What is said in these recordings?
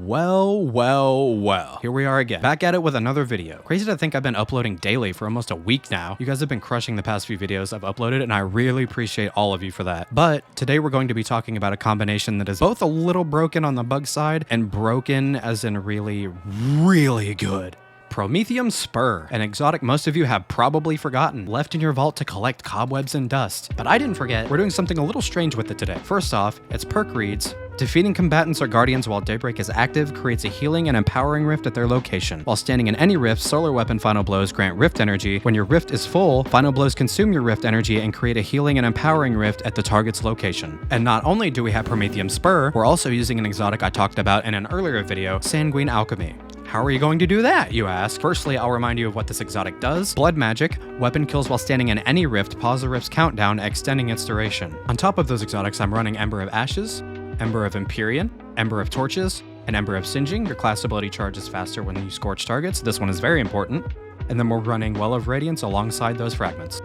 Well. Here we are again, back at it with another video. Crazy to think I've been uploading daily for almost a week now. You guys have been crushing the past few videos I've uploaded, and I really appreciate all of you for that. But today we're going to be talking about a combination that is both a little broken on the bug side and broken as in really good. Promethium Spur, an exotic most of you have probably forgotten, left in your vault to collect cobwebs and dust. But I didn't forget, we're doing something a little strange with it today. First off, its perk reads, defeating combatants or guardians while Daybreak is active creates a healing and empowering rift at their location. While standing in any rift, solar weapon final blows grant rift energy. When your rift is full, final blows consume your rift energy and create a healing and empowering rift at the target's location. And not only do we have Promethium Spur, we're also using an exotic I talked about in an earlier video, Sanguine Alchemy. How are you going to do that, you ask? Firstly, I'll remind you of what this exotic does. Blood magic, weapon kills while standing in any rift, pause the rift's countdown, extending its duration. On top of those exotics, I'm running Ember of Ashes, Ember of Empyrean, Ember of Torches, and Ember of Singeing. Your class ability charges faster when you scorch targets. This one is very important. And then we're running Well of Radiance alongside those fragments.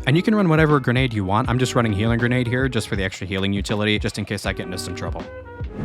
And you can run whatever grenade you want. I'm just running Healing Grenade here just for the extra healing utility, just in case I get into some trouble.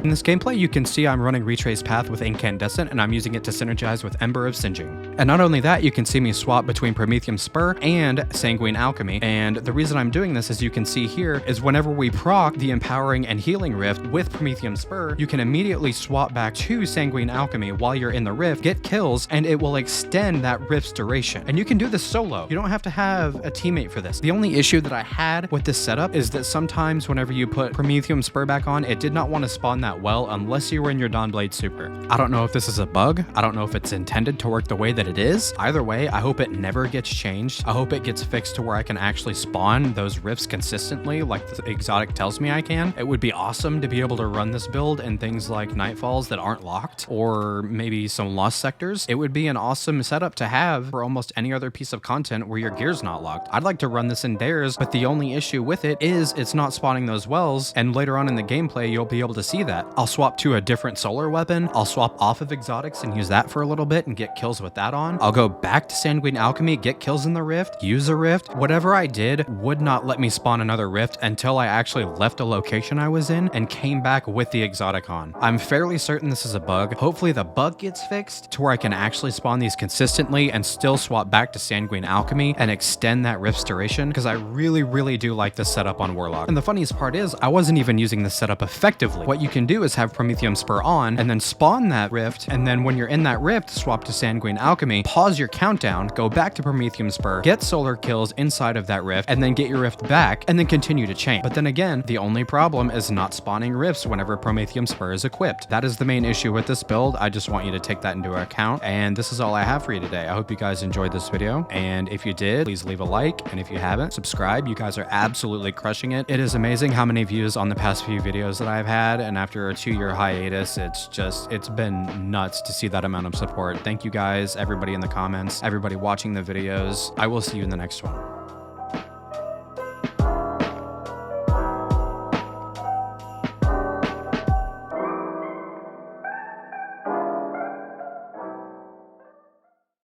In this gameplay, you can see I'm running Retrace Path with Incandescent, and I'm using it to synergize with Ember of Singeing. And not only that, you can see me swap between Promethium Spur and Sanguine Alchemy, and the reason I'm doing this, as you can see here, is whenever we proc the Empowering and Healing Rift with Promethium Spur, you can immediately swap back to Sanguine Alchemy while you're in the rift, get kills, and it will extend that rift's duration. And you can do this solo. You don't have to have a teammate for this. The only issue that I had with this setup is that sometimes whenever you put Promethium Spur back on, it did not want to spawn that well unless you were in your Dawnblade Super. I don't know if this is a bug. I don't know if it's intended to work the way that it is. Either way, I hope it never gets changed. I hope it gets fixed to where I can actually spawn those rifts consistently like the exotic tells me I can. It would be awesome to be able to run this build in things like Nightfalls that aren't locked, or maybe some lost sectors. It would be an awesome setup to have for almost any other piece of content where your gear's not locked. I'd like to run this in theirs, but the only issue with it is it's not spawning those wells, and later on in the gameplay, you'll be able to see that. I'll swap to a different solar weapon. I'll swap off of exotics and use that for a little bit and get kills with that on. I'll go back to Sanguine Alchemy, get kills in the rift, use a rift. Whatever I did would not let me spawn another rift until I actually left a location I was in and came back with the exotic on. I'm fairly certain this is a bug. Hopefully the bug gets fixed to where I can actually spawn these consistently and still swap back to Sanguine Alchemy and extend that rift's duration, because I really do like this setup on Warlock. And the funniest part is I wasn't even using this setup effectively. What you can do is have Promethium Spur on and then spawn that rift, and then when you're in that rift, swap to Sanguine Alchemy, pause your countdown, go back to Promethium Spur, get solar kills inside of that rift, and then get your rift back, and then continue to chain. But then again, the only problem is not spawning rifts whenever Promethium Spur is equipped. That is the main issue with this build. I just want you to take that into account, and this is all I have for you today. I hope you guys enjoyed this video, and if you did, please leave a like, and if you haven't, subscribe. You guys are absolutely crushing it. It is amazing how many views on the past few videos that I've had, and after a 2-year hiatus, it's been nuts to see that amount of support. Thank you guys, everybody in the comments, everybody watching the videos. I will see you in the next one.